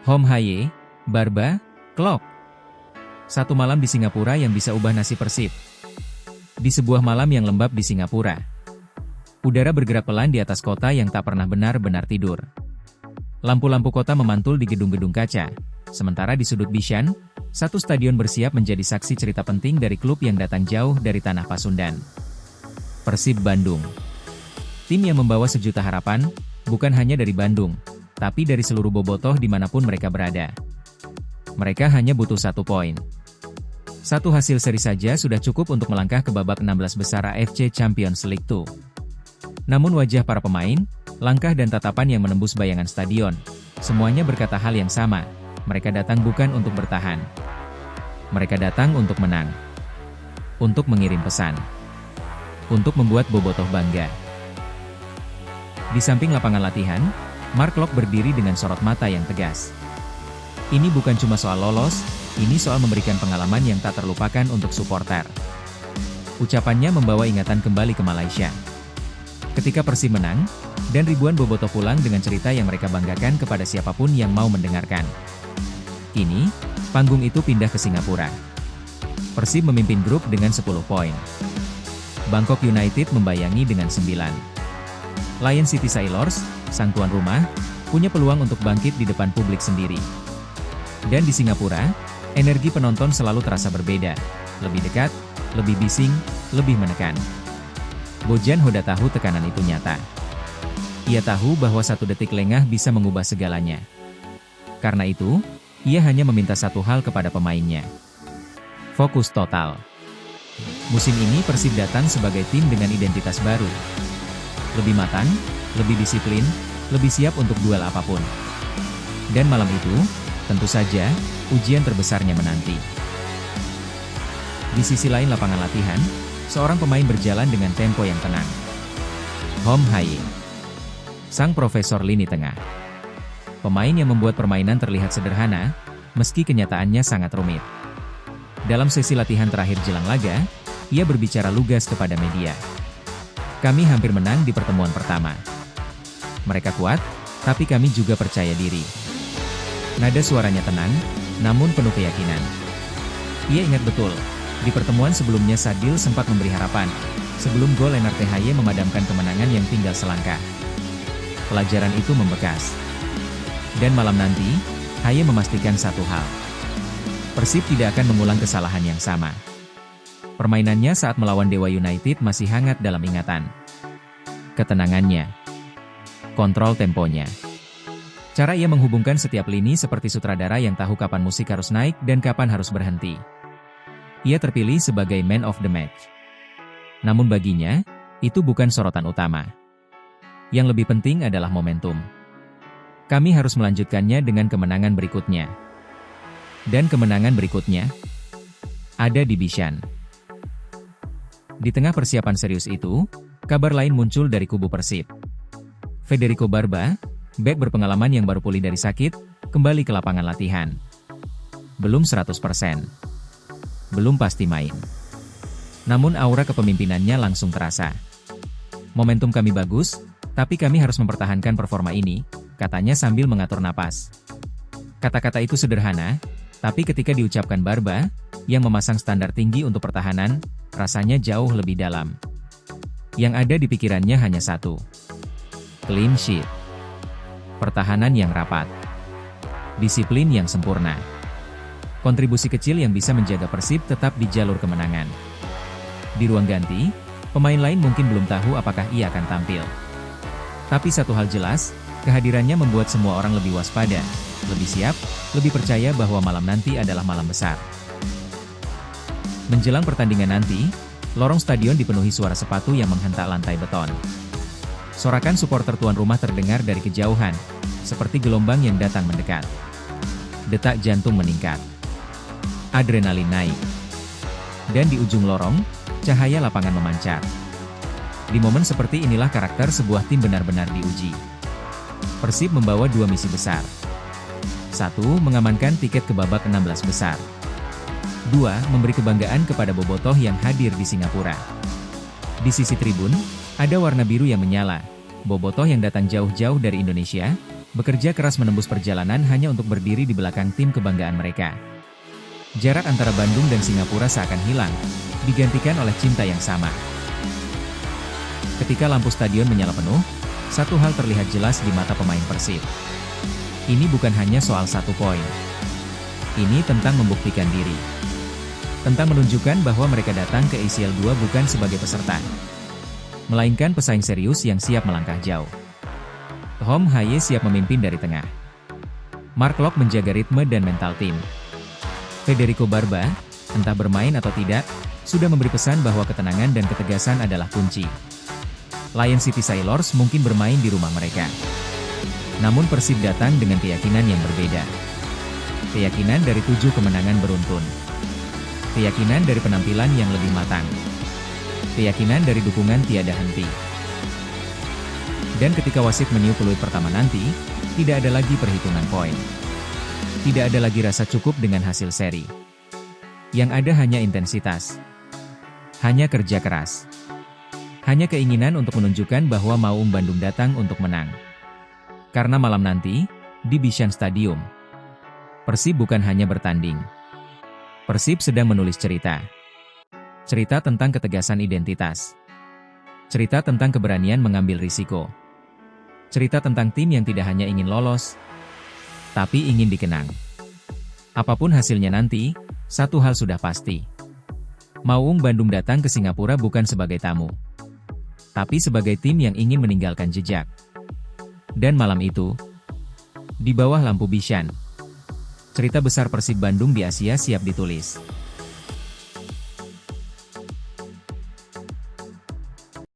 Home Haye, Barba, Klok. Satu malam di Singapura yang bisa ubah nasib Persib. Di sebuah malam yang lembab di Singapura, udara bergerak pelan di atas kota yang tak pernah benar-benar tidur. Lampu-lampu kota memantul di gedung-gedung kaca, sementara di sudut Bishan, satu stadion bersiap menjadi saksi cerita penting dari klub yang datang jauh dari tanah Pasundan. Persib Bandung. Tim yang membawa sejuta harapan, bukan hanya dari Bandung, tapi dari seluruh bobotoh dimanapun mereka berada. Mereka hanya butuh 1 poin. Satu hasil seri saja sudah cukup untuk melangkah ke babak 16 besar AFC Champions League 2. Namun wajah para pemain, langkah dan tatapan yang menembus bayangan stadion, semuanya berkata hal yang sama. Mereka datang bukan untuk bertahan. Mereka datang untuk menang. Untuk mengirim pesan. Untuk membuat bobotoh bangga. Di samping lapangan latihan, Mark Klok berdiri dengan sorot mata yang tegas. Ini bukan cuma soal lolos, ini soal memberikan pengalaman yang tak terlupakan untuk supporter. Ucapannya membawa ingatan kembali ke Malaysia. Ketika Persib menang, dan ribuan bobotoh pulang dengan cerita yang mereka banggakan kepada siapapun yang mau mendengarkan. Kini, panggung itu pindah ke Singapura. Persib memimpin grup dengan 10 poin. Bangkok United membayangi dengan 9. Lion City Sailors, sang tuan rumah, punya peluang untuk bangkit di depan publik sendiri. Dan di Singapura, energi penonton selalu terasa berbeda, lebih dekat, lebih bising, lebih menekan. Bojan Hoda tahu tekanan itu nyata. Ia tahu bahwa 1 detik lengah bisa mengubah segalanya. Karena itu, ia hanya meminta satu hal kepada pemainnya. Fokus total. Musim ini Persib datang sebagai tim dengan identitas baru. Lebih matang, lebih disiplin, lebih siap untuk duel apapun. Dan malam itu, tentu saja, ujian terbesarnya menanti. Di sisi lain lapangan latihan, seorang pemain berjalan dengan tempo yang tenang. Home Haye. Sang profesor lini tengah. Pemain yang membuat permainan terlihat sederhana, meski kenyataannya sangat rumit. Dalam sesi latihan terakhir jelang laga, ia berbicara lugas kepada media. Kami hampir menang di pertemuan pertama. Mereka kuat, tapi kami juga percaya diri. Nada suaranya tenang, namun penuh keyakinan. Ia ingat betul, di pertemuan sebelumnya Sadil sempat memberi harapan, sebelum gol Lennart Haye memadamkan kemenangan yang tinggal selangkah. Pelajaran itu membekas. Dan malam nanti, Haye memastikan satu hal. Persib tidak akan mengulang kesalahan yang sama. Permainannya saat melawan Dewa United masih hangat dalam ingatan. Ketenangannya. Kontrol temponya. Cara ia menghubungkan setiap lini seperti sutradara yang tahu kapan musik harus naik dan kapan harus berhenti. Ia terpilih sebagai man of the match. Namun baginya, itu bukan sorotan utama. Yang lebih penting adalah momentum. Kami harus melanjutkannya dengan kemenangan berikutnya. Dan kemenangan berikutnya ada di Bishan. Di tengah persiapan serius itu, kabar lain muncul dari kubu Persib. Federico Barba, bek berpengalaman yang baru pulih dari sakit, kembali ke lapangan latihan. Belum 100%. Belum pasti main. Namun aura kepemimpinannya langsung terasa. Momentum kami bagus, tapi kami harus mempertahankan performa ini, katanya sambil mengatur napas. Kata-kata itu sederhana, tapi ketika diucapkan Barba, yang memasang standar tinggi untuk pertahanan, rasanya jauh lebih dalam. Yang ada di pikirannya hanya satu. Clean sheet. Pertahanan yang rapat. Disiplin yang sempurna. Kontribusi kecil yang bisa menjaga Persib tetap di jalur kemenangan. Di ruang ganti, pemain lain mungkin belum tahu apakah ia akan tampil. Tapi satu hal jelas, kehadirannya membuat semua orang lebih waspada, lebih siap, lebih percaya bahwa malam nanti adalah malam besar. Menjelang pertandingan nanti, lorong stadion dipenuhi suara sepatu yang menghentak lantai beton. Sorakan supporter tuan rumah terdengar dari kejauhan, seperti gelombang yang datang mendekat. Detak jantung meningkat. Adrenalin naik. Dan di ujung lorong, cahaya lapangan memancar. Di momen seperti inilah karakter sebuah tim benar-benar diuji. Persib membawa 2 misi besar. 1. Mengamankan tiket ke babak 16 besar. 2. Memberi kebanggaan kepada bobotoh yang hadir di Singapura. Di sisi tribun, ada warna biru yang menyala. Bobotoh yang datang jauh-jauh dari Indonesia, Bekerja keras menembus perjalanan hanya untuk berdiri di belakang tim kebanggaan mereka. Jarak antara Bandung dan Singapura seakan hilang, digantikan oleh cinta yang sama. Ketika lampu stadion menyala penuh, satu hal terlihat jelas di mata pemain Persib. Ini bukan hanya soal 1 poin. Ini tentang membuktikan diri. Tentang menunjukkan bahwa mereka datang ke ACL 2 bukan sebagai peserta, melainkan pesaing serius yang siap melangkah jauh. Tom Haye siap memimpin dari tengah. Mark Locke menjaga ritme dan mental tim. Federico Barba, entah bermain atau tidak, sudah memberi pesan bahwa ketenangan dan ketegasan adalah kunci. Lion City Sailors mungkin bermain di rumah mereka. Namun Persib datang dengan keyakinan yang berbeda. Keyakinan dari 7 kemenangan beruntun. Keyakinan dari penampilan yang lebih matang. Keyakinan dari dukungan tiada henti. Dan ketika wasit meniup peluit pertama nanti, tidak ada lagi perhitungan poin. Tidak ada lagi rasa cukup dengan hasil seri. Yang ada hanya intensitas. Hanya kerja keras. Hanya keinginan untuk menunjukkan bahwa Maung Bandung datang untuk menang. Karena malam nanti, di Bishan Stadium, Persib bukan hanya bertanding. Persib sedang menulis cerita. Cerita tentang ketegasan identitas. Cerita tentang keberanian mengambil risiko. Cerita tentang tim yang tidak hanya ingin lolos, tapi ingin dikenang. Apapun hasilnya nanti, satu hal sudah pasti. Maung Bandung datang ke Singapura bukan sebagai tamu, tapi sebagai tim yang ingin meninggalkan jejak. Dan malam itu, di bawah lampu Bishan, cerita besar Persib Bandung di Asia siap ditulis.